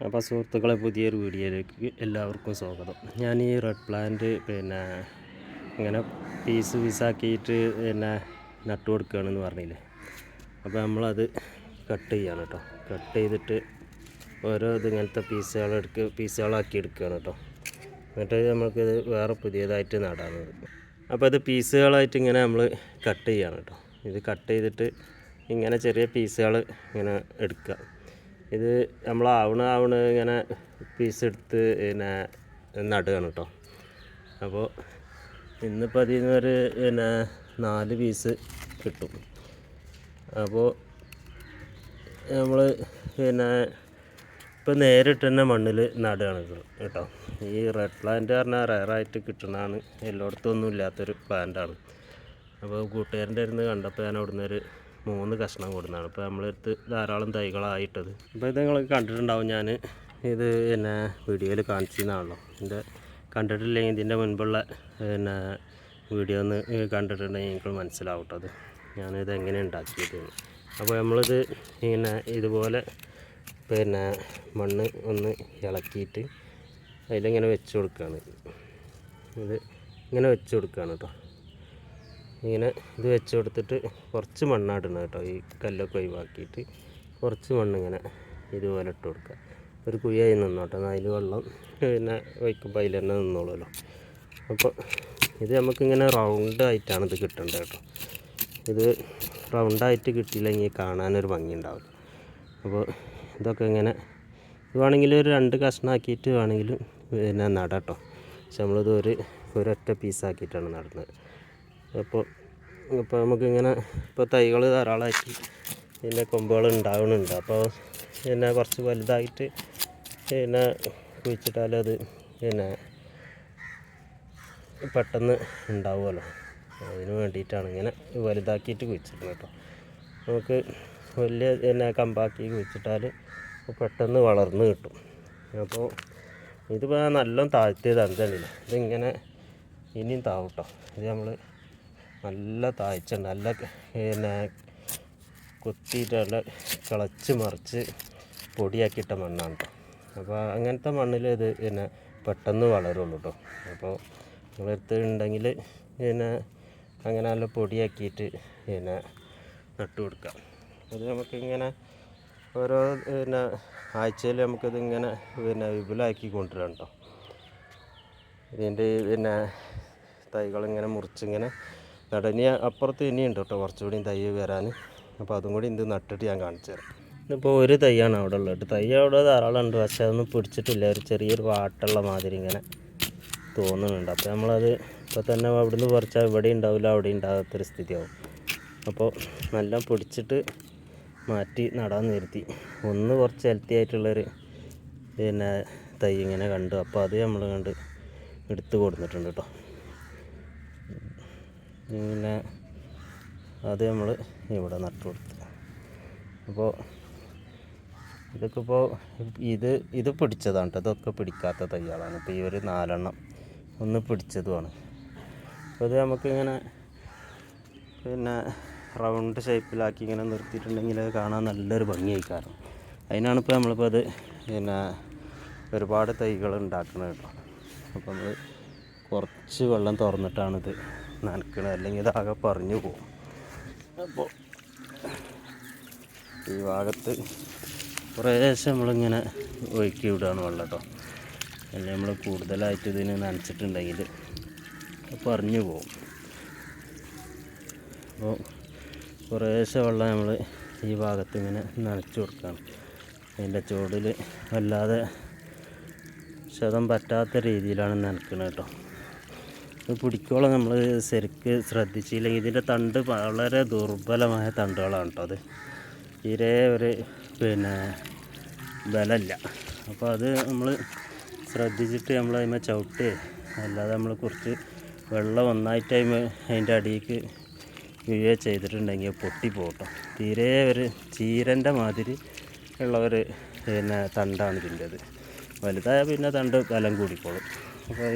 അപ്പോൾ സുഹൃത്തുക്കളെ, പുതിയൊരു വീഡിയോയിലേക്ക് എല്ലാവർക്കും സ്വാഗതം. ഞാൻ ഈ റെഡ് പ്ലാന്റ് ഇങ്ങനെ പീസാക്കിയിട്ട് നട്ടു കൊടുക്കുകയാണെന്ന് പറഞ്ഞില്ലേ. അപ്പോൾ നമ്മളത് കട്ട് ചെയ്യാണ് കേട്ടോ. കട്ട് ചെയ്തിട്ട് ഓരോ ഇങ്ങനത്തെ പീസുകളാക്കി എടുക്കുകയാണ് കേട്ടോ. എന്നിട്ട് നമുക്കിത് വേറെ പുതിയതായിട്ട് നടാനുള്ളത്. അപ്പോൾ ഇത് പീസുകളായിട്ട് ഇങ്ങനെ നമ്മൾ കട്ട് ചെയ്യാണ് കേട്ടോ. ഇത് കട്ട് ചെയ്തിട്ട് ഇങ്ങനെ ചെറിയ പീസുകൾ ഇങ്ങനെ എടുക്കുക. ഇത് നമ്മൾ ഇങ്ങനെ പീസ് എടുത്ത് നടുകയാണ് കേട്ടോ. അപ്പോൾ ഇന്നിപ്പോൾ അതിൽ നിന്നൊരു 4 പീസ് കിട്ടും. അപ്പോൾ നമ്മൾ ഇപ്പോൾ നേരിട്ട് തന്നെ മണ്ണിൽ നടുകയാണ് കേട്ടോ. ഈ റെഡ് പ്ലാന്റ് പറഞ്ഞാൽ റയറായിട്ട് കിട്ടുന്നതാണ്, എല്ലായിടത്തൊന്നും ഇല്ലാത്തൊരു പ്ലാന്റാണ്. അപ്പോൾ കൂട്ടുകാരൻ്റെ അടുത്ത് കണ്ടപ്പോൾ ഞാൻ അവിടുന്ന് ഒരു 3 കഷ്ണം കൊടുക്കുന്നതാണ്. ഇപ്പോൾ നമ്മളെടുത്ത് ധാരാളം തൈകളായിട്ടത്. അപ്പോൾ ഇത് നിങ്ങൾ കണ്ടിട്ടുണ്ടാവും. ഞാൻ ഇത് വീഡിയോയിൽ കാണിച്ചിരുന്നതാണല്ലോ. കണ്ടിട്ടില്ലെങ്കിൽ ഇതിൻ്റെ മുൻപുള്ള വീഡിയോ ഒന്ന് കണ്ടിട്ടുണ്ടെങ്കിൽ നിങ്ങൾക്ക് മനസ്സിലാവട്ടോ അത് ഞാനിത് എങ്ങനെ ഉണ്ടാക്കിയത്. അപ്പോൾ നമ്മളിത് ഇതുപോലെ മണ്ണ് ഒന്ന് ഇളക്കിയിട്ട് അതിലിങ്ങനെ വെച്ച് കൊടുക്കുകയാണ്. ഇത് ഇങ്ങനെ വെച്ച് കൊടുക്കുകയാണ് കേട്ടോ. ഇത് വെച്ച് കൊടുത്തിട്ട് കുറച്ച് മണ്ണാടണം കേട്ടോ. ഈ കല്ലൊക്കെ ഒഴിവാക്കിയിട്ട് കുറച്ച് മണ്ണിങ്ങനെ ഇതുപോലെ ഇട്ട് കൊടുക്കുക. ഒരു കുഴിയായി നിന്നോട്ടെ, അതിൽ വെള്ളം വയ്ക്കുമ്പോൾ അതിൽ തന്നെ നിന്നോളുമല്ലോ. അപ്പോൾ ഇത് നമുക്കിങ്ങനെ റൗണ്ടായിട്ടാണ് ഇത് കിട്ടേണ്ടത് കേട്ടോ. ഇത് റൗണ്ടായിട്ട് കിട്ടിയില്ലെങ്കിൽ കാണാനൊരു ഭംഗി ഉണ്ടാവില്ല. അപ്പോൾ ഇതൊക്കെ ഇങ്ങനെ വേണമെങ്കിൽ ഒരു 2 കഷ്ണമാക്കിയിട്ട് വേണമെങ്കിൽ നടാം കേട്ടോ. പക്ഷെ നമ്മളിത് ഒരൊറ്റ പീസാക്കിയിട്ടാണ് നടുന്നത്. അപ്പോൾ നമുക്കിങ്ങനെ ഇപ്പോൾ തൈകൾ ധാരാളമായിട്ട് കൊമ്പുകൾ ഉണ്ടാവുന്നുണ്ട്. അപ്പോൾ കുറച്ച് വലുതായിട്ട് കുഴിച്ചിട്ടാലത് പെട്ടെന്ന് ഉണ്ടാവുമല്ലോ. അതിന് വേണ്ടിയിട്ടാണ് ഇങ്ങനെ വലുതാക്കിയിട്ട് കുഴിച്ചിടുന്നത് കേട്ടോ. നമുക്ക് വലിയ കമ്പാക്കി കുഴിച്ചിട്ടാൽ പെട്ടെന്ന് വളർന്ന് കിട്ടും. അപ്പോൾ ഇതിപ്പോൾ നല്ലോണം താഴ്ത്തിയതാണ് തന്നെയില്ല. ഇതിങ്ങനെ ഇനിയും താവും കേട്ടോ. ഇത് നമ്മൾ നല്ല താഴ്ചയുണ്ട്, നല്ല കൊത്തിയിട്ട് നല്ല കിളച്ച് മറിച്ച് പൊടിയാക്കിയിട്ട മണ്ണാണ് കേട്ടോ. അപ്പോൾ അങ്ങനത്തെ മണ്ണിൽ ഇത് പെട്ടെന്ന് വളരുള്ളൂ കേട്ടോ. അപ്പോൾ നിങ്ങളടുത്ത് ഉണ്ടെങ്കിൽ അങ്ങനെ നല്ല പൊടിയാക്കിയിട്ട് നട്ടു കൊടുക്കാം. അത് നമുക്കിങ്ങനെ ഓരോ ആഴ്ചയിൽ നമുക്കിതിങ്ങനെ വിപുലമാക്കി കൊണ്ടുവരാം കേട്ടോ. ഇതിൻ്റെ തൈകളിങ്ങനെ മുറിച്ചിങ്ങനെ നടനി അപ്പുറത്ത് ഇനിയുണ്ട് കേട്ടോ, കുറച്ചുകൂടി തൈ വരാൻ. അപ്പോൾ അതും കൂടി ഇത് നട്ടിട്ട് ഞാൻ കാണിച്ചു തരാം. ഇതിപ്പോൾ ഒരു തൈയാണ് അവിടെ ഉള്ളത്. തൈ അവിടെ ധാരാളം ഉണ്ട്, പക്ഷേ അതൊന്നും പിടിച്ചിട്ടില്ല. ഒരു ചെറിയൊരു വാട്ടുള്ള മാതിരി ഇങ്ങനെ തോന്നുന്നുണ്ട്. അപ്പോൾ നമ്മളത് ഇപ്പോൾ തന്നെ അവിടുന്ന് പറിച്ചാൽ ഇവിടെ ഉണ്ടാവില്ല, അവിടെ ഉണ്ടാകാത്തൊരു സ്ഥിതിയാവും. അപ്പോൾ നല്ല പിടിച്ചിട്ട് മാറ്റി നടാൻ നിർത്തി. കുറച്ച് ഹെൽത്തി ആയിട്ടുള്ളൊരു തൈ ഇങ്ങനെ കണ്ടു. അപ്പോൾ അത് നമ്മൾ എടുത്ത് കൊടുത്തിട്ടുണ്ട് കേട്ടോ. അത് നമ്മൾ ഇവിടെ നട്ടു കൊടുത്തു. അപ്പോൾ ഇതൊക്കെ ഇപ്പോൾ ഇത് പിടിച്ചതാണ് കേട്ടോ. ഇതൊക്കെ പിടിക്കാത്ത തൈകളാണ്. ഇപ്പോൾ ഈ ഒരു 4 എണ്ണം ഒന്ന് പിടിച്ചതുമാണ്. അപ്പോൾ ഇത് നമുക്കിങ്ങനെ റൗണ്ട് ഷേപ്പിലാക്കി ഇങ്ങനെ നിർത്തിയിട്ടുണ്ടെങ്കിൽ അത് കാണാൻ നല്ലൊരു ഭംഗിയായി. കാരണം അതിനാണിപ്പോൾ നമ്മളിപ്പോൾ അത് ഒരുപാട് തൈകൾ ഉണ്ടാക്കുന്നത് കേട്ടോ. അപ്പോൾ നമ്മൾ കുറച്ച് വെള്ളം തുറന്നിട്ടാണിത് നനയ്ക്കണത്, അല്ലെങ്കിൽ ഇതാകെ പറഞ്ഞു പോകും. അപ്പോൾ ഈ ഭാഗത്ത് കുറേശ്ശെ നമ്മളിങ്ങനെ ഒഴുക്കി വിടുകയാണ് വെള്ളം കേട്ടോ. അല്ലെങ്കിൽ നമ്മൾ കൂടുതലായിട്ട് ഇതിന് നനച്ചിട്ടുണ്ടെങ്കിൽ പറഞ്ഞു പോകും. അപ്പോൾ കുറേശ്ശെ വെള്ളം നമ്മൾ ഈ ഭാഗത്ത് ഇങ്ങനെ നനച്ച് കൊടുക്കുകയാണ്. അതിൻ്റെ ചുവടിൽ വല്ലാതെ ക്ഷതം പറ്റാത്ത രീതിയിലാണ് നനയ്ക്കുന്നത് കേട്ടോ. ഇത് പിടിക്കോളം നമ്മൾ ശരിക്ക് ശ്രദ്ധിച്ചില്ലെങ്കിൽ ഇതിൻ്റെ തണ്ട് വളരെ ദുർബലമായ തണ്ടുകളാണ് കേട്ടോ. അത് തീരെ ഒരു ബലമില്ല. അപ്പോൾ അത് നമ്മൾ ശ്രദ്ധിച്ചിട്ട് നമ്മൾ അതിന്മേൽ ചവിട്ടുകയോ അല്ലാതെ നമ്മൾ കുറച്ച് വെള്ളം ഒന്നായിട്ട് അതിൻ്റെ അടിയിലേക്ക് വീഴുകയോ ചെയ്തിട്ടുണ്ടെങ്കിൽ പൊട്ടിപ്പോട്ടോ. തീരെ ഒരു ചീരൻ്റെ മാതിരി ഉള്ള ഒരു തണ്ടാണ് ഇതിൻ്റെത്. വലുതായ പിന്നെ തണ്ട് ബലം കൂടിക്കോളും. അപ്പോൾ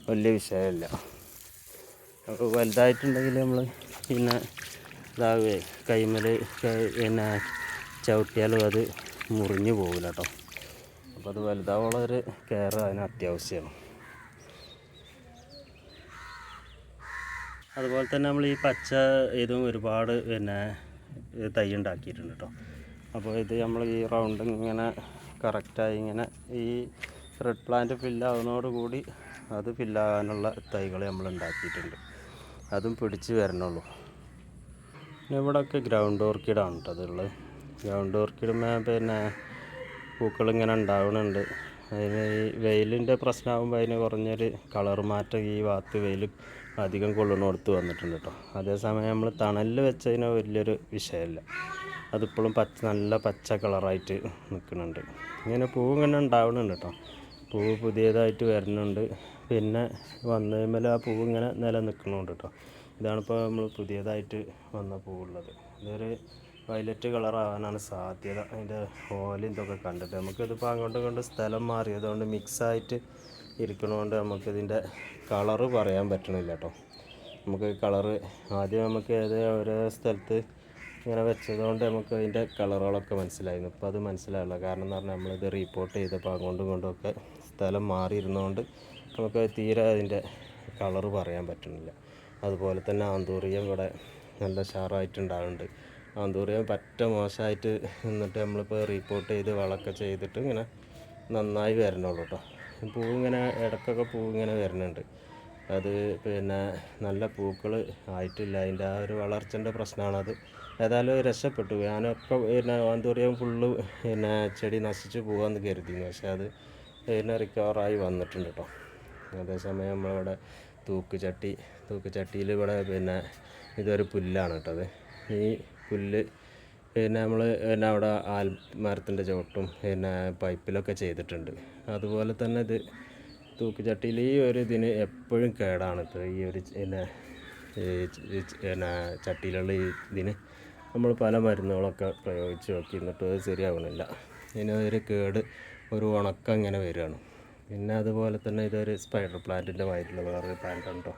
വലിയ വിഷയമില്ല. അപ്പോൾ വലുതായിട്ടുണ്ടെങ്കിൽ നമ്മൾ ഇതാവേ കൈമേൽ ചവിട്ടിയാലും അത് മുറിഞ്ഞു പോകില്ല കേട്ടോ. അപ്പോൾ അത് വലുതാവുള്ളൊരു കെയർ അതിന് അത്യാവശ്യമാണ്. അതുപോലെ തന്നെ നമ്മൾ ഈ പച്ച ഇതും ഒരുപാട് തൈ ഉണ്ടാക്കിയിട്ടുണ്ട് കേട്ടോ. അപ്പോൾ ഇത് നമ്മൾ ഈ റൗണ്ട് ഇങ്ങനെ കറക്റ്റായി ഇങ്ങനെ ഈ റെഡ് പ്ലാന്റ് ഫില്ലാവുന്നതോടുകൂടി അത് ഫില്ലാകാനുള്ള തൈകൾ നമ്മൾ ഉണ്ടാക്കിയിട്ടുണ്ട്. അതും പിടിച്ച് വരണുള്ളൂ. പിന്നെ ഇവിടെയൊക്കെ ഗ്രൗണ്ട് ഓർക്കിഡാണ് കേട്ടോ അതുള്ളത്. ഗ്രൗണ്ട് ഓർക്കിഡ് പൂക്കളിങ്ങനെ ഉണ്ടാവുന്നുണ്ട്. അതിന് ഈ വെയിലിൻ്റെ പ്രശ്നമാകുമ്പോൾ അതിന് കുറഞ്ഞൊരു കളർ മാറ്റം ഈ ഭാഗത്ത് വെയിൽ അധികം കൊള്ളുന്നിടത്ത് വന്നിട്ടുണ്ട് കേട്ടോ. അതേസമയം നമ്മൾ തണലിൽ വെച്ചതിന് വലിയൊരു വിഷയമില്ല. അതിപ്പോഴും നല്ല പച്ച കളറായിട്ട് നിൽക്കുന്നുണ്ട്. ഇങ്ങനെ പൂവ് ഇങ്ങനെ ഉണ്ടാവുന്നുണ്ട് കേട്ടോ. പൂവ് പുതിയതായിട്ട് വരുന്നുണ്ട്. പിന്നെ വന്നതിന്മേൽ ആ പൂവ് ഇങ്ങനെ നിലനിൽക്കുന്നുണ്ട് കേട്ടോ. ഇതാണിപ്പോൾ നമ്മൾ പുതിയതായിട്ട് വന്ന പൂവുള്ളത്. ഇതൊരു വയലറ്റ് കളറാവാനാണ് സാധ്യത. അതിൻ്റെ ഓലയും ഇതൊക്കെ കണ്ടിട്ട് നമുക്കിതിപ്പോൾ അങ്ങോട്ടും ഇങ്ങോട്ടും സ്ഥലം മാറിയതുകൊണ്ട് മിക്സായിട്ട് ഇരിക്കണതുകൊണ്ട് നമുക്കിതിൻ്റെ കളറ് പറയാൻ പറ്റണില്ല കേട്ടോ. നമുക്ക് കളറ് ആദ്യം നമുക്ക് ഓരോ സ്ഥലത്ത് ഇങ്ങനെ വെച്ചതുകൊണ്ട് നമുക്ക് അതിൻ്റെ കളറുകളൊക്കെ മനസ്സിലായിരുന്നു. ഇപ്പോൾ അത് മനസ്സിലാവില്ല. കാരണം എന്ന് പറഞ്ഞാൽ നമ്മളിത് റിപ്പോർട്ട് ചെയ്തപ്പോൾ അങ്ങോട്ടും ഇങ്ങോട്ടുമൊക്കെ സ്ഥലം മാറിയിരുന്നതുകൊണ്ട് നമുക്ക് തീരെ അതിൻ്റെ കളറ് പറയാൻ പറ്റുന്നില്ല. അതുപോലെ തന്നെ ആന്തൂറിയം ഇവിടെ നല്ല ഷാറായിട്ടുണ്ടാകുന്നുണ്ട്. ആന്തൂറിയം പറ്റ മോശമായിട്ട് നിന്നിട്ട് നമ്മളിപ്പോൾ റിപ്പോർട്ട് ചെയ്ത് വളമൊക്കെ ചെയ്തിട്ട് ഇങ്ങനെ നന്നായി വരണുള്ളൂ കേട്ടോ. പൂവിങ്ങനെ ഇടയ്ക്കൊക്കെ പൂവിങ്ങനെ വരുന്നുണ്ട്. അത് നല്ല പൂക്കൾ ആയിട്ടില്ല. അതിൻ്റെ ആ ഒരു വളർച്ചൻ്റെ പ്രശ്നമാണത്. ഏതായാലും രക്ഷപ്പെട്ടു. ഞാനൊക്കെ ആന്തൂറിയം ഫുള്ള് ചെടി നശിച്ച് പോകാമെന്ന് കരുതിയിരുന്നു. പക്ഷേ അത് റിക്കവറായി വന്നിട്ടുണ്ട് കേട്ടോ. അതേസമയം നമ്മളിവിടെ തൂക്കുചട്ടിയിൽ ഇവിടെ ഇതൊരു പുല്ലാണ് കേട്ടോ. അത് ഈ പുല്ല് നമ്മൾ അവിടെ മരത്തിൻ്റെ ചുവട്ടും പൈപ്പിലൊക്കെ ചെയ്തിട്ടുണ്ട്. അതുപോലെ തന്നെ ഇത് തൂക്കുചട്ടിയിൽ ഈ ഒരു ഇതിന് എപ്പോഴും കേടാണ് കേട്ടോ. ഈ ഒരു ചട്ടിയിലുള്ള ഇതിന് നമ്മൾ പല മരുന്നുകളൊക്കെ പ്രയോഗിച്ച് നോക്കി, എന്നിട്ട് അത് ശരിയാവണില്ല. ഇതിനൊരു കേട്, ഒരു ഉണക്കം ഇങ്ങനെ വരികയാണ്. പിന്നെ അതുപോലെ തന്നെ ഇതൊരു സ്പൈഡർ പ്ലാന്റിൻ്റെ മാതിരിയുള്ള വേറൊരു പ്ലാന്റ് ഉണ്ടോ,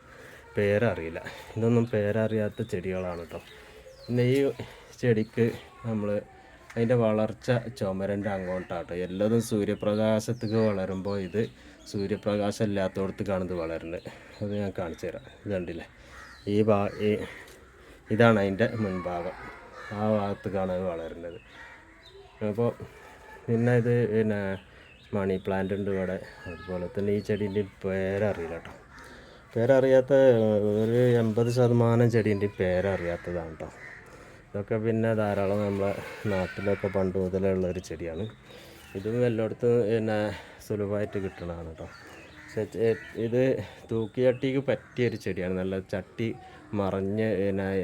പേരറിയില്ല. ഇതൊന്നും പേരറിയാത്ത ചെടികളാണ് കേട്ടോ. പിന്നെ ഈ ചെടിക്ക് നമ്മൾ അതിൻ്റെ വളർച്ച ചുമരൻ്റെ അങ്ങോട്ടാട്ടോ. എല്ലാതും സൂര്യപ്രകാശത്തേക്ക് വളരുമ്പോൾ ഇത് സൂര്യപ്രകാശം ഇല്ലാത്തടത്തേക്കാണ് ഇത് വളരുന്നത്. അത് ഞാൻ കാണിച്ചു തരാം. ഇത് കണ്ടില്ലേ, ഇതാണ് അതിൻ്റെ മുൻഭാഗം. ആ ഭാഗത്തേക്കാണ് അത് വളരുന്നത്. അപ്പോൾ പിന്നെ ഇത് മണി പ്ലാന്റ് ഉണ്ട് ഇവിടെ. അതുപോലെ തന്നെ ഈ ചെടീൻ്റെ പേരറിയില്ല കേട്ടോ. പേരറിയാത്ത ഒരു 80% ചെടീൻ്റെ പേരറിയാത്തതാണ് കേട്ടോ. ഇതൊക്കെ പിന്നെ ധാരാളം നമ്മളെ നാട്ടിലൊക്കെ പണ്ട് മുതലേ ഉള്ളൊരു ചെടിയാണ്. ഇതും എല്ലായിടത്തും സുലഭമായിട്ട് കിട്ടണതാണ് കേട്ടോ. പക്ഷേ ഇത് തൂക്കിച്ചട്ടിക്ക് പറ്റിയൊരു ചെടിയാണ്. നല്ല ചട്ടി മറിഞ്ഞ്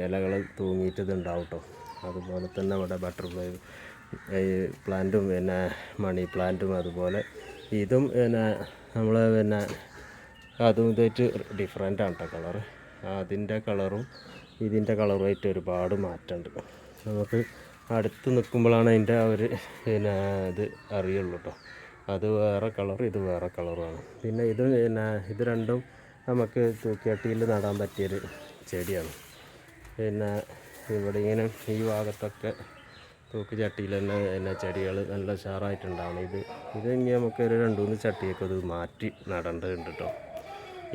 ഇലകൾ തൂങ്ങിയിട്ട് ഇതുണ്ടാവും കേട്ടോ. അതുപോലെ തന്നെ ഇവിടെ ബട്ടർഫ്ലൈ പ്ലാന്റും മണി പ്ലാന്റും അതുപോലെ ഇതും നമ്മൾ അതും ഇതായിട്ട് ഡിഫറെൻ്റാണ് കേട്ടോ കളറ്. അതിൻ്റെ കളറും ഇതിൻ്റെ കളറുമായിട്ട് ഒരുപാട് മാറ്റമുണ്ട്. നമുക്ക് അടുത്ത് നിൽക്കുമ്പോഴാണ് അതിൻ്റെ ആ ഒരു ഇത് അറിയുള്ളൂ കേട്ടോ. അത് വേറെ കളർ, ഇത് വേറെ കളറുമാണ്. പിന്നെ ഇത് രണ്ടും നമുക്ക് തൂക്കിച്ചട്ടിയിൽ നടാൻ പറ്റിയൊരു ചെടിയാണ്. ഇവിടെ ഇങ്ങനെ ഈ ഭാഗത്തൊക്കെ തൂക്കുചട്ടിയിൽ തന്നെ ചെടികൾ നല്ല ഉഷാറായിട്ടുണ്ടാവണം. ഇത് ഇനി നമുക്കൊരു 2-3 ചട്ടിയൊക്കെ ഇത് മാറ്റി നടേണ്ടതുണ്ട് കേട്ടോ.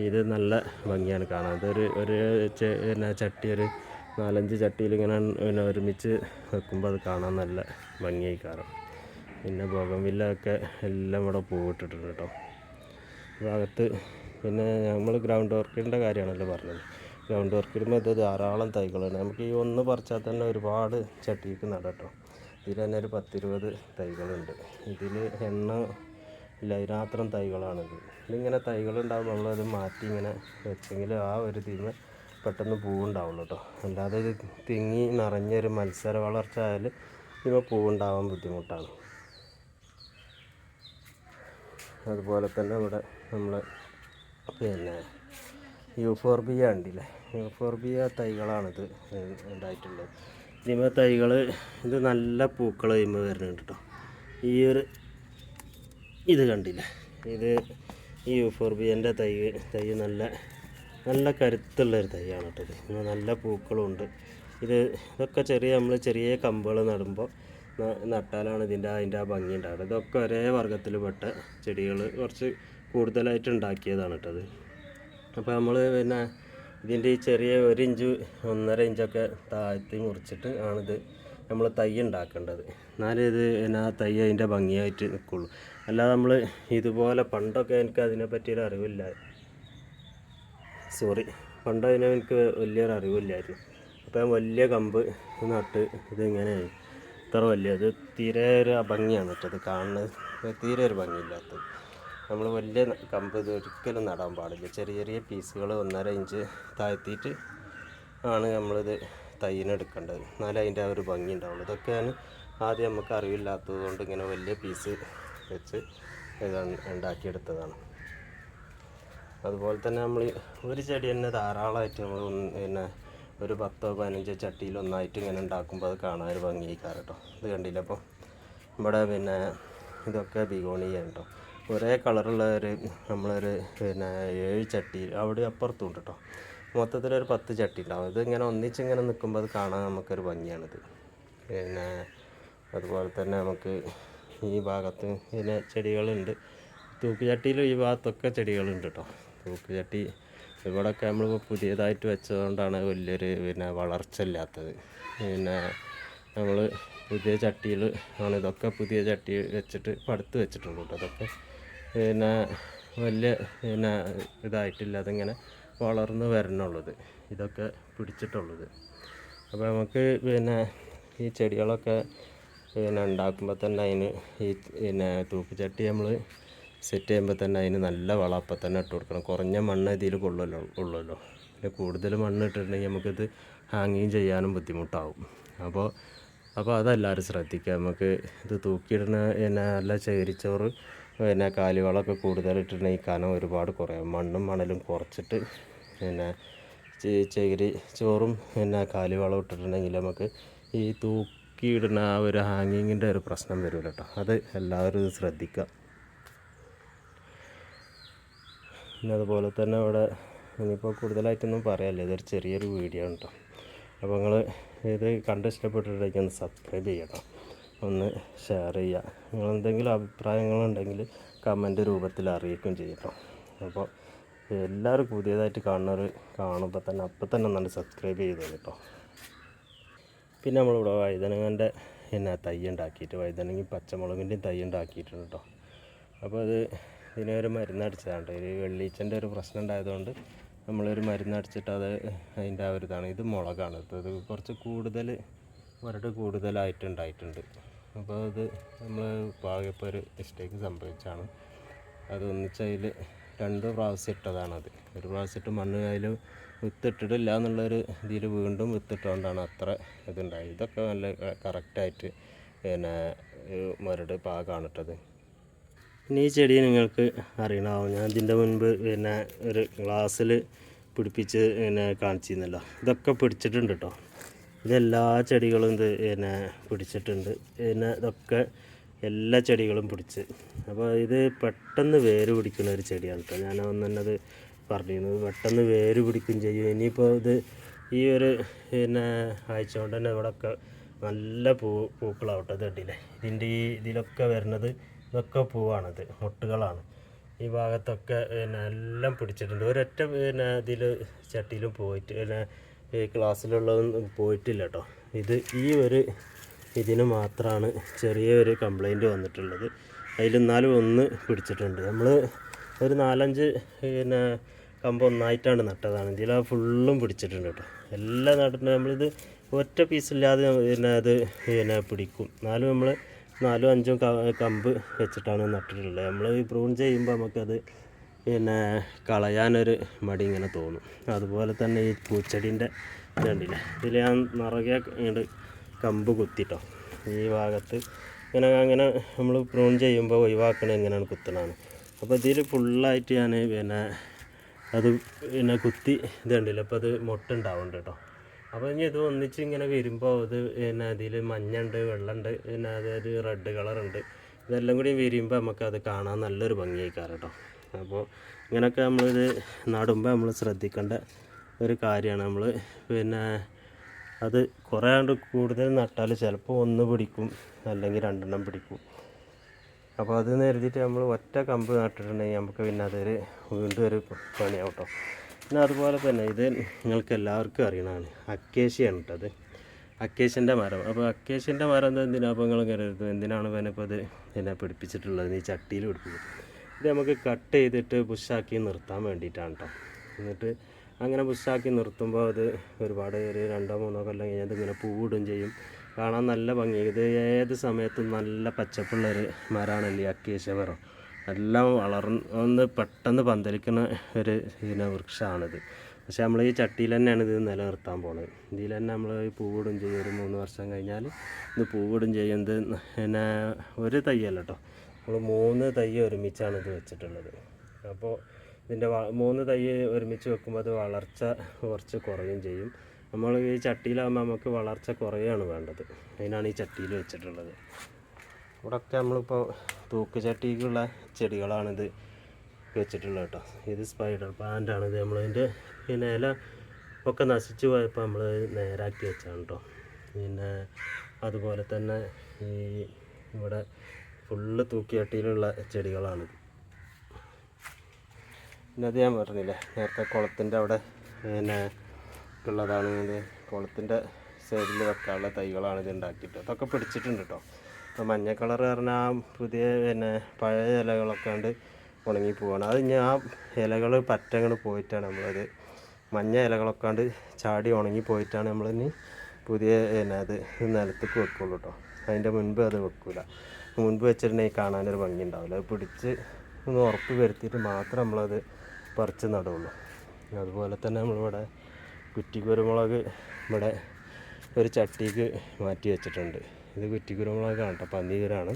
ഇത് നല്ല ഭംഗിയാണ് കാണാൻ. ഒരു ചട്ടി ഒരു 4-5 ചട്ടിയിൽ ഇങ്ങനെ ഒരുമിച്ച് വെക്കുമ്പോൾ അത് കാണാൻ നല്ല ഭംഗിയായി കാണാം. പിന്നെ ബോഗൺവില്ലയൊക്കെ എല്ലാം ഇവിടെ പൂവിട്ടിട്ടുണ്ട് കേട്ടോ ഭാഗത്ത്. പിന്നെ നമ്മൾ ഗ്രൗണ്ട് ഓർക്കിഡിൻ്റെ കാര്യമാണല്ലോ പറഞ്ഞത്. ഗ്രൗണ്ട് ഓർക്കിഡിന് ഇത് ധാരാളം തൈകളാണ്. നമുക്ക് ഈ ഒന്ന് പറിച്ചാൽ തന്നെ ഒരുപാട് ചട്ടിക്ക് നടാം കേട്ടോ. ഇതിൽ തന്നെ ഒരു 10-20 തൈകളുണ്ട്. ഇതിൽ എണ്ണ ഇല്ല, ഇതിനാത്രം തൈകളാണിത്. ഇതിങ്ങനെ തൈകളുണ്ടാകുമ്പോൾ നമ്മളത് മാറ്റി ഇങ്ങനെ വെച്ചെങ്കിൽ ആ ഒരു ഇതിന് പെട്ടെന്ന് പൂവുണ്ടാവുള്ളൂ കേട്ടോ. അല്ലാതെ ഇത് തിങ്ങി നിറഞ്ഞൊരു മത്സര വളർച്ച ആയാൽ ഇവ പൂവുണ്ടാവാൻ ബുദ്ധിമുട്ടാണ്. അതുപോലെ തന്നെ ഇവിടെ നമ്മൾ യൂഫോർബിയ ഉണ്ടല്ലേ, യൂഫോർബിയ തൈകളാണിത് ഉണ്ടായിട്ടുള്ളത്. ഇതിമ തൈകൾ ഇത് നല്ല പൂക്കൾ കഴിയുമ്പോൾ വരുന്നുണ്ട് കേട്ടോ. ഇത് കണ്ടില്ലേ, ഈ യൂഫോർബിയൻ്റെ തൈ നല്ല കരുത്തുള്ളൊരു തൈയാണ് കേട്ടോ. ഇത് നല്ല പൂക്കളുണ്ട്. ഇതൊക്കെ നമ്മൾ ചെറിയ കമ്പുകൾ നടുമ്പോൾ നട്ടാലാണ് അതിൻ്റെ ആ ഭംഗി ഉണ്ടാകുന്നത്. ഇതൊക്കെ ഒരേ വർഗ്ഗത്തിൽ പെട്ട ചെടികൾ കുറച്ച് കൂടുതലായിട്ട് ഉണ്ടാക്കിയതാണ് കേട്ടത്. അപ്പോൾ നമ്മൾ പിന്നെ ഇതിൻ്റെ ഈ ചെറിയ 1 ഇഞ്ച് 1.5 ഇഞ്ചൊക്കെ താഴ്ത്തി മുറിച്ചിട്ട് ആണിത് നമ്മൾ തൈ ഉണ്ടാക്കേണ്ടത്. എന്നാലേ ഇത് ആ തൈ അതിൻ്റെ ഭംഗിയായിട്ട് നിൽക്കുള്ളൂ. അല്ലാതെ നമ്മൾ ഇതുപോലെ പണ്ടൊക്കെ എനിക്ക് അതിനെ പറ്റിയൊരു അറിവില്ല, പണ്ട് എനിക്ക് വലിയൊരു അറിവില്ലായിരുന്നു. അപ്പോൾ വലിയ കമ്പ് നട്ട് ഇതിങ്ങനെയായി ഇത്ര വലിയ, ഇത് തീരെ ഒരു അഭംഗിയാണ് കേട്ടത് കാണുന്നത്, തീരെ ഒരു ഭംഗിയില്ലാത്തത്. നമ്മൾ വലിയ കമ്പ് ഇത് ഒരിക്കലും നടാൻ പാടില്ല. ചെറിയ ചെറിയ പീസുകൾ 1.5 ഇഞ്ച് താഴ്ത്തിയിട്ട് ആണ് നമ്മളിത് തൈനെടുക്കേണ്ടത്. എന്നാലേ അതിൻ്റെ ആ ഒരു ഭംഗി ഉണ്ടാവുള്ളൂ. ഇതൊക്കെയാണ് ആദ്യം നമുക്ക് അറിവില്ലാത്തത് കൊണ്ട് ഇങ്ങനെ വലിയ പീസ് വെച്ച് ഇതാണ് ഉണ്ടാക്കിയെടുത്തതാണ്. അതുപോലെ തന്നെ നമ്മൾ ഒരു ചെടി തന്നെ ധാരാളമായിട്ട് നമ്മൾ പിന്നെ ഒരു 10-15 ചട്ടിയിൽ ഒന്നായിട്ട് ഇങ്ങനെ ഉണ്ടാക്കുമ്പോൾ അത് കാണാൻ ഒരു ഭംഗിയായിക്കാറ് കേട്ടോ. ഇത് കണ്ടില്ല. അപ്പോൾ ഇവിടെ പിന്നെ ഇതൊക്കെ ബിഗോണിയ കേട്ടോ. ഒരേ കളറുള്ള നമ്മളൊരു 7 ചട്ടി അവിടെ അപ്പുറത്തും ഉണ്ട് കേട്ടോ. മൊത്തത്തിലൊരു 10 ചട്ടി ഉണ്ടാവും. ഇതിങ്ങനെ ഒന്നിച്ചിങ്ങനെ നിൽക്കുമ്പോൾ അത് കാണാൻ നമുക്കൊരു ഭംഗിയാണിത്. അതുപോലെ തന്നെ നമുക്ക് ഈ ഭാഗത്ത് ചെടികളുണ്ട്. തൂക്കുചട്ടിയിലും ഈ ഭാഗത്തൊക്കെ ചെടികളുണ്ട് കേട്ടോ. തൂക്കുചട്ടി ഇവിടെയൊക്കെ നമ്മളിപ്പോൾ പുതിയതായിട്ട് വെച്ചതുകൊണ്ടാണ് വലിയൊരു വളർച്ച ഇല്ലാത്തത്. നമ്മൾ പുതിയ ചട്ടിയിൽ ആണ് ഇതൊക്കെ പുതിയ ചട്ടി വെച്ചിട്ട് പടുത്ത് വെച്ചിട്ടുള്ളൂ കേട്ടോ. അതൊക്കെ വലിയ ഇതായിട്ടില്ല, അതിങ്ങനെ വളർന്ന് വരണുള്ളത്, ഇതൊക്കെ പിടിച്ചിട്ടുള്ളത്. അപ്പോൾ നമുക്ക് ഈ ചെടികളൊക്കെ ഉണ്ടാക്കുമ്പോൾ തന്നെ അതിന് ഈ തൂക്കുചട്ടി നമ്മൾ സെറ്റ് ചെയ്യുമ്പോൾ തന്നെ അതിന് നല്ല വളം അപ്പം തന്നെ ഇട്ട് കൊടുക്കണം. കുറഞ്ഞ മണ്ണ് ഇതിൽ ഉള്ളല്ലോ. പിന്നെ കൂടുതൽ മണ്ണ് ഇട്ടിട്ടുണ്ടെങ്കിൽ നമുക്കിത് ഹാങ്ങിങ് ചെയ്യാനും ബുദ്ധിമുട്ടാവും. അപ്പോൾ അതെല്ലാവരും ശ്രദ്ധിക്കുക. നമുക്ക് ഇത് തൂക്കിയിടുന്ന നല്ല ചകിരിച്ചോറ് കാലിവളമൊക്കെ കൂടുതലിട്ടിട്ടുണ്ടെങ്കിൽ കനം ഒരുപാട് കുറയും. മണ്ണും മണലും കുറച്ചിട്ട് ചകിരി ചോറും കാലിവളം ഇട്ടിട്ടുണ്ടെങ്കിൽ നമുക്ക് ഈ തൂക്കിയിടുന്ന ആ ഒരു ഹാങ്ങിങ്ങിൻ്റെ ഒരു പ്രശ്നം വരില്ല കേട്ടോ. അത് എല്ലാവരും ഇത് ശ്രദ്ധിക്കുക. പിന്നെ അതുപോലെ തന്നെ ഇവിടെ ഇനിയിപ്പോൾ കൂടുതലായിട്ടൊന്നും പറയാനില്ല, ഇതൊരു ചെറിയൊരു വീഡിയോ ആണ് കേട്ടോ. അപ്പോൾ നിങ്ങൾ ഇത് കണ്ട് ഇഷ്ടപ്പെട്ടിട്ടുണ്ടെങ്കിൽ ഒന്ന് സബ്സ്ക്രൈബ് ചെയ്യണം, ഒന്ന് ഷെയർ ചെയ്യുക. നിങ്ങൾ എന്തെങ്കിലും അഭിപ്രായങ്ങളുണ്ടെങ്കിൽ കമൻറ്റ് രൂപത്തിൽ അറിയിക്കുകയും ചെയ്യട്ടോ. അപ്പോൾ എല്ലാവരും പുതിയതായിട്ട് കാണുമ്പോൾ തന്നെ അപ്പം തന്നെ ഒന്ന് സബ്സ്ക്രൈബ് ചെയ്തോ കേട്ടോ. പിന്നെ നമ്മളിവിടെ വഴുതനങ്ങൻ്റെ തൈ ഉണ്ടാക്കിയിട്ട്, വഴുതനങ്ങയും പച്ചമുളകിൻ്റെയും തൈ ഉണ്ടാക്കിയിട്ടുണ്ട് കേട്ടോ. അപ്പോൾ ഇതിനൊരു മരുന്നടിച്ചതാണ്. ഒരു വെള്ളീച്ചൻ്റെ ഒരു പ്രശ്നം ഉണ്ടായതുകൊണ്ട് നമ്മളൊരു മരുന്നടിച്ചിട്ട് അതിൻ്റെ ആ ഒരു ഇതാണ്. ഇത് മുളകാണ്. ഇത് കുറച്ച് മുരട് കൂടുതലായിട്ടുണ്ടായിട്ടുണ്ട്. അപ്പോൾ അത് നമ്മൾ പാകിയപ്പോൾ ഒരു മിസ്റ്റേക്ക് സംഭവിച്ചാണ്. അത് ഒന്നിച്ചതിൽ 2 പ്രാവശ്യം ഇട്ടതാണത്. ഒരു പ്രാവശ്യം ഇട്ട് മണ്ണ് അതിൽ വിത്തിട്ടിട്ടില്ല എന്നുള്ളൊരു ഇതിൽ വീണ്ടും വിത്തിട്ടുകൊണ്ടാണ് അത്ര ഇതുണ്ടായത്. ഇതൊക്കെ നല്ല കറക്റ്റായിട്ട് മുരട് പാകമാണ് ഇട്ടത്. പിന്നെ ഈ ചെടി നിങ്ങൾക്ക് അറിയണമാവും, ഞാൻ ഇതിൻ്റെ മുൻപ് ഒരു ഗ്ലാസ്സിൽ പിടിപ്പിച്ച് കാണിച്ചിരുന്നല്ലോ. ഇതൊക്കെ പിടിച്ചിട്ടുണ്ട് കേട്ടോ. ഇതെല്ലാ ചെടികളും പിടിച്ചിട്ടുണ്ട്. ഇതൊക്കെ എല്ലാ ചെടികളും പിടിച്ച്. അപ്പോൾ ഇത് പെട്ടെന്ന് വേര് പിടിക്കുന്ന ഒരു ചെടിയാണ് കേട്ടോ. ഞാൻ ഒന്നെന്നത് പറഞ്ഞിരുന്നത്, പെട്ടെന്ന് വേര് പിടിക്കുകയും ചെയ്യും. ഇനിയിപ്പോൾ ഈ ഒരു ആഴ്ച കൊണ്ട് തന്നെ ഇവിടെയൊക്കെ നല്ല പൂക്കളാവട്ടെ. ഇത് കണ്ടില്ലേ, ഇതിലൊക്കെ വരുന്നത് ഇതൊക്കെ പൂവാണത്, മൊട്ടുകളാണ്. ഈ ഭാഗത്തൊക്കെ എല്ലാം പിടിച്ചിട്ടുണ്ട്. ഒരൊറ്റ ഇതിൽ ചട്ടിയിലും പോയിട്ട് ഈ ക്ലാസ്സിലുള്ളതൊന്നും പോയിട്ടില്ല കേട്ടോ. ഇതിന് മാത്രമാണ് ചെറിയൊരു കംപ്ലൈൻറ്റ് വന്നിട്ടുള്ളത്. അതിലെന്നാലും ഒന്ന് പിടിച്ചിട്ടുണ്ട്. നമ്മൾ ഒരു 4-5 കമ്പ് ഒന്നായിട്ടാണ് നട്ടതാണ്. ഇതിൽ ഫുള്ളും പിടിച്ചിട്ടുണ്ട് കേട്ടോ. എല്ലാം നട്ടിട്ടുണ്ട്. നമ്മളിത് ഒറ്റ പീസില്ലാതെ അത് പിടിക്കും. എന്നാലും നമ്മൾ 4-5 കമ്പ് വെച്ചിട്ടാണ് നട്ടിട്ടുള്ളത്. നമ്മൾ ഈ പ്രൂൺ ചെയ്യുമ്പോൾ നമുക്കത് കളയാനൊരു മടി ഇങ്ങനെ തോന്നും. അതുപോലെ തന്നെ ഈ പൂച്ചെടീൻ്റെ ഇതുണ്ടല്ലേ, ഇതിൽ ഞാൻ നിറയെ കമ്പ് കുത്തിട്ടോ. ഈ ഭാഗത്ത് അങ്ങനെ നമ്മൾ പ്രൂൺ ചെയ്യുമ്പോൾ ഒഴിവാക്കണത് എങ്ങനെയാണ് കുത്തണതാണ്. അപ്പോൾ ഇതിൽ ഫുള്ളായിട്ട് ഞാൻ അത് കുത്തി ഇതുണ്ടല്ലോ. അപ്പോൾ അത് മൊട്ടുണ്ടാവുന്നുണ്ട് കേട്ടോ. അപ്പോൾ ഇനി ഇത് ഒന്നിച്ച് ഇങ്ങനെ വരുമ്പോൾ അതിൽ മഞ്ഞുണ്ട്, വെള്ളമുണ്ട്, അതായത് റെഡ് കളറുണ്ട്. ഇതെല്ലാം കൂടി വരുമ്പോൾ നമുക്കത് കാണാൻ നല്ലൊരു ഭംഗിയായിക്കാറ് കേട്ടോ. അപ്പോൾ ഇങ്ങനെയൊക്കെ നമ്മളിത് നടുമ്പോൾ നമ്മൾ ശ്രദ്ധിക്കേണ്ട ഒരു കാര്യമാണ്. നമ്മൾ അത് കുറേ ആണ്ട് കൂടുതൽ നട്ടാൽ ചിലപ്പോൾ ഒന്ന് പിടിക്കും, അല്ലെങ്കിൽ 2 പിടിക്കും. അപ്പോൾ അത് കരുതിയിട്ട് നമ്മൾ ഒറ്റ കമ്പ് നട്ടിട്ടുണ്ടെങ്കിൽ നമുക്ക് പിന്നെ അതൊരു വീണ്ടും ഒരു പണിയാവും കേട്ടോ. പിന്നെ അതുപോലെ തന്നെ ഇത് നിങ്ങൾക്ക് എല്ലാവർക്കും അറിയണതാണ്, അക്കേഷ്യയാണ് കേട്ടോ. അത് അക്കേഷ്യൻ്റെ മരം. അപ്പോൾ അക്കേഷ്യൻ്റെ മരം എന്തിനാണ് അപ്പോൾ നിങ്ങൾ കരുതും എന്തിനാണ് ഇപ്പോൾ ഇത് പിന്നെ പിടിപ്പിച്ചിട്ടുള്ളത്, ഈ ചട്ടിയിൽ പിടിപ്പിക്കും. ഇത് നമുക്ക് കട്ട് ചെയ്തിട്ട് ബുഷാക്കി നിർത്താൻ വേണ്ടിയിട്ടാണ് കേട്ടോ. എന്നിട്ട് അങ്ങനെ ബുഷാക്കി നിർത്തുമ്പോൾ അത് ഒരുപാട് ഒരു 2-3 കൊല്ലം കഴിഞ്ഞാൽ ഇങ്ങനെ പൂവിടും ചെയ്യും, കാണാൻ നല്ല ഭംഗി. ഇത് ഏത് സമയത്തും നല്ല പച്ചപ്പുള്ളൊരു മരമാണല്ലോ ഈ അക്കേഷ്യ മരം. എല്ലാം വളർന്ന് പെട്ടെന്ന് പന്തലിക്കുന്ന ഒരു പിന്നെ വൃക്ഷമാണിത്. പക്ഷേ നമ്മൾ ഈ ചട്ടിയിൽ തന്നെയാണ് ഇത് നിലനിർത്താൻ പോകുന്നത്. ഇതിൽ തന്നെ നമ്മൾ പൂവിടും ചെയ്യും. ഒരു 3 വർഷം കഴിഞ്ഞാൽ ഇത് പൂവിടും ചെയ്യും. ഇത് പിന്നെ ഒരു തയ്യല്ല കേട്ടോ, നമ്മൾ 3 തൈ ഒരുമിച്ചാണ് ഇത് വെച്ചിട്ടുള്ളത്. അപ്പോൾ ഇതിൻ്റെ 3 തൈ ഒരുമിച്ച് വെക്കുമ്പോൾ അത് വളർച്ച കുറച്ച് കുറയും ചെയ്യും. നമ്മൾ ഈ ചട്ടിയിലാകുമ്പോൾ നമുക്ക് വളർച്ച കുറയാണ് വേണ്ടത്, അതിനാണ് ഈ ചട്ടിയിൽ വെച്ചിട്ടുള്ളത്. ഇവിടെയൊക്കെ നമ്മളിപ്പോൾ തൂക്ക് ചട്ടിക്കുള്ള ചെടികളാണിത് വെച്ചിട്ടുള്ളത് കേട്ടോ. ഇത് സ്പൈഡർ പ്ലാന്റാണ്. ഇത് നമ്മളതിൻ്റെ പിന്നെ ഇല ഒക്കെ നശിച്ചു പോയപ്പോൾ നമ്മൾ നേരാക്കി വെച്ചാണ് കേട്ടോ. പിന്നെ അതുപോലെ തന്നെ ഈ ഇവിടെ ഫുള്ള് തൂക്ക് ചട്ടിയിലുള്ള ചെടികളാണിത്. പിന്നെ അത് ഞാൻ പറഞ്ഞില്ലേ നേരത്തെ കുളത്തിൻ്റെ അവിടെ പിന്നെ ഉള്ളതാണ്. കുളത്തിൻ്റെ സൈഡിൽ വെക്കാനുള്ള തൈകളാണ് ഇത് ഉണ്ടാക്കിയിട്ട്. അതൊക്കെ പിടിച്ചിട്ടുണ്ട് കേട്ടോ. അപ്പോൾ മഞ്ഞ കളർ പറഞ്ഞാൽ പുതിയ പിന്നെ പഴയ ഇലകളൊക്കെ ഉണ്ട് ഉണങ്ങി പോവാണ്. അത് ഇനി ആ ഇലകൾ പറ്റങ്ങൾ പോയിട്ടാണ് നമ്മളത് മഞ്ഞ ഇലകളൊക്കെ ഉണ്ട് ചാടി ഉണങ്ങി പോയിട്ടാണ് നമ്മളിനി പുതിയ പിന്നെ അത് നിലത്തേക്ക് വെക്കുള്ളൂ കേട്ടോ. അതിൻ്റെ മുൻപ് അത് വെക്കില്ല. മുൻപ് വെച്ചിട്ടുണ്ടെങ്കിൽ കാണാനൊരു ഭംഗി ഉണ്ടാവില്ല. അത് പിടിച്ച് ഒന്ന് ഉറപ്പ് വരുത്തിയിട്ട് മാത്രം നമ്മളത് പറിച്ച് നടുള്ളൂ. അതുപോലെ തന്നെ നമ്മളിവിടെ കുറ്റിക്കുരുമുളക് ഇവിടെ ഒരു ചട്ടിക്ക് മാറ്റി വെച്ചിട്ടുണ്ട്. ഇത് കുറ്റിക്കുരുമുളകാണ് കേട്ടോ, പന്നിയൂരാണ്.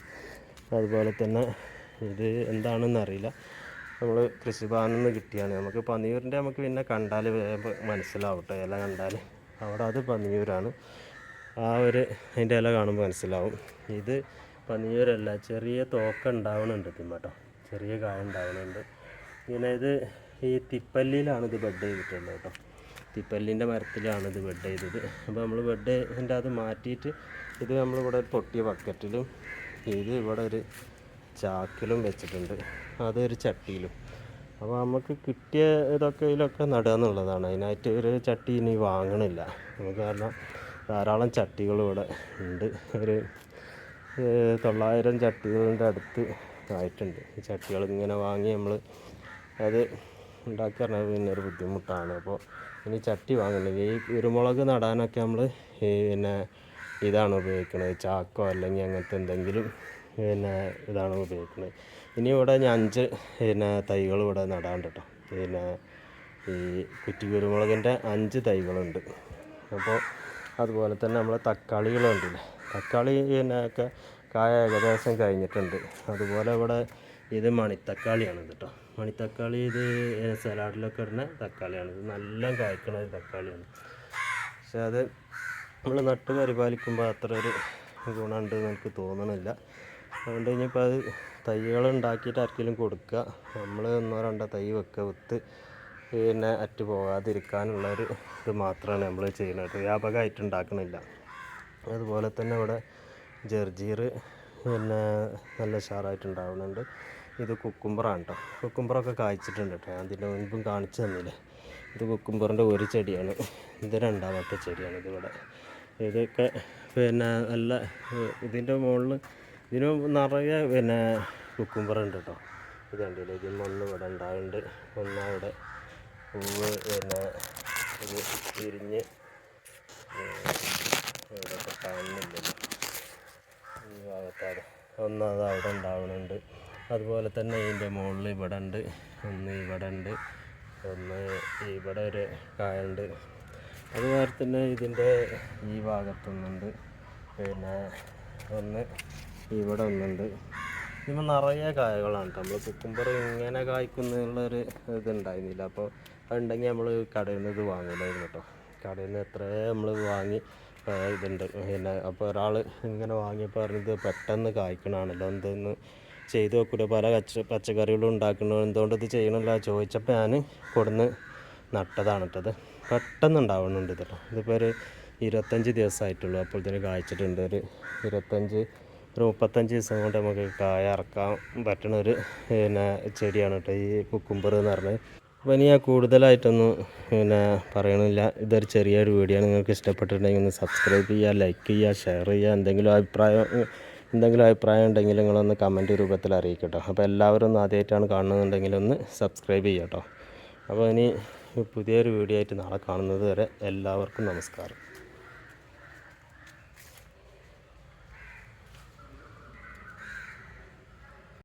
അതുപോലെ തന്നെ ഇത് എന്താണെന്ന് അറിയില്ല, നമ്മൾ കൃഷിഭവനിൽ നിന്ന് കിട്ടിയാണ്. നമുക്ക് പന്നിയൂരിൻ്റെ നമുക്ക് പിന്നെ കണ്ടാൽ മനസ്സിലാവട്ടെ, ഇല കണ്ടാൽ അവിടെ അത് പന്നിയൂരാണ്. ആ ഒരു അതിൻ്റെ ഇല കാണുമ്പോൾ മനസ്സിലാവും. ഇത് പന്നിയൂരല്ല, ചെറിയ തോക്ക ഉണ്ടാവണുണ്ട് കേട്ടോ, ചെറിയ കായ ഉണ്ടാവുന്നുണ്ട്. ഇങ്ങനെ ഇത് ഈ തിപ്പല്ലിയിലാണ് ഇത് ബെഡ് ചെയ്തിട്ടുള്ളത് കേട്ടോ. തിപ്പല്ലിൻ്റെ മരത്തിലാണ് ഇത് ബെഡ് ചെയ്തത്. അപ്പോൾ നമ്മൾ ബെഡിൻ്റെ അത് മാറ്റിയിട്ട് ഇത് നമ്മളിവിടെ ഒരു പൊട്ടിയ ബക്കറ്റിലും ഇത് ഇവിടെ ഒരു ചാക്കിലും വെച്ചിട്ടുണ്ട്, അതൊരു ചട്ടിയിലും. അപ്പോൾ നമുക്ക് കിട്ടിയ ഇതൊക്കെ ഇതിലൊക്കെ നടുക എന്നുള്ളതാണ്. അതിനായിട്ട് ഒരു ചട്ടി ഇനി വാങ്ങണില്ല നമുക്ക്, കാരണം ധാരാളം ചട്ടികൾ ഇവിടെ ഉണ്ട്. ഒരു 900 ചട്ടികളുടെ അടുത്ത് ആയിട്ടുണ്ട്. ഈ ചട്ടികൾ ഇങ്ങനെ വാങ്ങി നമ്മൾ അത് ഉണ്ടാക്കി പറഞ്ഞാൽ പിന്നെ ഒരു ബുദ്ധിമുട്ടാണ്. അപ്പോൾ ഇനി ചട്ടി വാങ്ങുന്നില്ല. ഈ കുരുമുളക് നടാനൊക്കെ നമ്മൾ പിന്നെ ഇതാണ് ഉപയോഗിക്കുന്നത്, ചാക്കോ അല്ലെങ്കിൽ അങ്ങനത്തെ എന്തെങ്കിലും പിന്നെ ഇതാണ് ഉപയോഗിക്കുന്നത്. ഇനി ഇവിടെ ഞാൻ 5 പിന്നെ തൈകൾ ഇവിടെ നടാണ്ട് കേട്ടോ. പിന്നെ ഈ കുറ്റി കുരുമുളകിൻ്റെ 5 തൈകളുണ്ട്. അപ്പോൾ അതുപോലെ തന്നെ നമ്മൾ തക്കാളികളുണ്ടല്ലേ, തക്കാളി പിന്നെ ഒക്കെ കായ ഏകദേശം കഴിഞ്ഞിട്ടുണ്ട്. അതുപോലെ ഇവിടെ ഇത് മണിത്തക്കാളിയാണ് കേട്ടോ. മണിത്തക്കാളി ഇത് സലാഡിലൊക്കെ ഇടുന്ന തക്കാളിയാണ്. ഇത് നല്ല കായ്ക്കണ ഒരു തക്കാളിയാണ്. പക്ഷെ അത് നമ്മൾ നട്ട് പരിപാലിക്കുമ്പോൾ അത്ര ഒരു ഗുണമുണ്ടെന്ന് എനിക്ക് തോന്നണില്ല. അതുകൊണ്ട് ഇനിയിപ്പോൾ അത് തൈകൾ ഉണ്ടാക്കിയിട്ട് ആർക്കെങ്കിലും കൊടുക്കുക, നമ്മൾ 1-2 തൈ വെക്കുക, വിത്ത് പിന്നെ അറ്റ് പോകാതിരിക്കാനുള്ളൊരു ഇത് മാത്രമാണ് നമ്മൾ ചെയ്യുന്നത്. വ്യാപകമായിട്ട് ഉണ്ടാക്കണില്ല. അതുപോലെ തന്നെ ഇവിടെ ജർജീർ പിന്നെ നല്ല ഉഷാറായിട്ട് ഉണ്ടാവുന്നുണ്ട്. ഇത് കുക്കുംബറാണ് കേട്ടോ. കുക്കുംബറൊക്കെ കായ്ച്ചിട്ടുണ്ട് കേട്ടോ. ഞാൻ അതിൻ്റെ മുൻപും കാണിച്ചു തന്നില്ലേ. ഇത് കുക്കുംബറിൻ്റെ ഒരു ചെടിയാണ്, ഇത് 2ാമത്തെ ചെടിയാണ് ഇതിവിടെ. ഇതൊക്കെ പിന്നെ നല്ല ഇതിൻ്റെ മുകളിൽ ഇതിന് നിറയെ പിന്നെ കുക്കുംബറുണ്ട് കേട്ടോ. ഇത് കണ്ടില്ലേ, ഇതിന് ഒന്ന് ഇവിടെ ഉണ്ടാവുന്നുണ്ട്, ഒന്നവിടെ പൂവ് പിന്നെ ഇത് വിരിഞ്ഞ് ഇവിടെയൊക്കെ കാണുന്നില്ലല്ലോ ഈ ഭാഗത്താണ്. ഒന്നത് അവിടെ ഉണ്ടാവുന്നുണ്ട്. അതുപോലെ തന്നെ ഇതിൻ്റെ മുകളിൽ ഇവിടെ ഉണ്ട്, ഒന്ന് ഇവിടെ ഉണ്ട്, ഒന്ന് ഇവിടെ ഒരു കായുണ്ട്. അതുപോലെ തന്നെ ഇതിൻ്റെ ഈ ഭാഗത്തൊന്നുണ്ട്, പിന്നെ ഒന്ന് ഇവിടെ ഒന്നുണ്ട്. ഇതിപ്പോൾ നിറയെ കായകളാണ്. നമ്മൾ കുക്കുംബർ ഇങ്ങനെ കായ്ക്കുന്നുള്ളൊരു ഇതുണ്ടായിരുന്നില്ല. അപ്പോൾ അതുണ്ടെങ്കിൽ നമ്മൾ കടയിൽ നിന്ന് ഇത് വാങ്ങില്ലായിരുന്നു കേട്ടോ. കടയിൽ നിന്ന് എത്രയോ നമ്മൾ വാങ്ങി ഇതുണ്ട്. പിന്നെ അപ്പോൾ ഒരാൾ ഇങ്ങനെ വാങ്ങിയപ്പോൾ പറഞ്ഞത് പെട്ടെന്ന് കായ്ക്കണമാണല്ലോ, എന്തെന്ന് ചെയ്ത് നോക്കൂല, പല പച്ചക്കറികളും ഉണ്ടാക്കണം, എന്തുകൊണ്ട് ഇത് ചെയ്യണമല്ല ചോദിച്ചപ്പോൾ ഞാൻ കൊടുന്ന് നട്ടതാണ് കേട്ടത്. പെട്ടെന്ന് ഉണ്ടാവുന്നുണ്ട് കേട്ടോ. ഇതിപ്പോൾ ഒരു 25 ദിവസമായിട്ടുള്ളൂ. അപ്പോൾ ഇതിന് കായ്ച്ചിട്ടുണ്ട്. ഒരു 35 ദിവസം കൊണ്ട് നമുക്ക് കായ ഇറക്കാൻ പറ്റുന്ന ഒരു ചെടിയാണ് കേട്ടോ ഈ കുക്കുംബർ എന്ന് പറഞ്ഞത്. അപ്പോൾ ഇനി ഞാൻ കൂടുതലായിട്ടൊന്നും പറയണില്ല. ഇതൊരു ചെറിയൊരു വീഡിയോ. നിങ്ങൾക്ക് ഇഷ്ടപ്പെട്ടിട്ടുണ്ടെങ്കിൽ ഒന്ന് സബ്സ്ക്രൈബ് ചെയ്യുക, ലൈക്ക് ചെയ്യുക, ഷെയർ ചെയ്യുക. എന്തെങ്കിലും അഭിപ്രായം ഉണ്ടെങ്കിൽ നിങ്ങളൊന്ന് കമൻറ്റ് രൂപത്തിൽ അറിയിക്കട്ടോ. അപ്പോൾ എല്ലാവരും ഒന്ന് ആദ്യമായിട്ടാണ് കാണുന്നുണ്ടെങ്കിൽ ഒന്ന് സബ്സ്ക്രൈബ് ചെയ്യാം കേട്ടോ. അപ്പോൾ ഇനി പുതിയൊരു വീഡിയോ ആയിട്ട് നാളെ കാണുന്നത് വരെ എല്ലാവർക്കും നമസ്കാരം.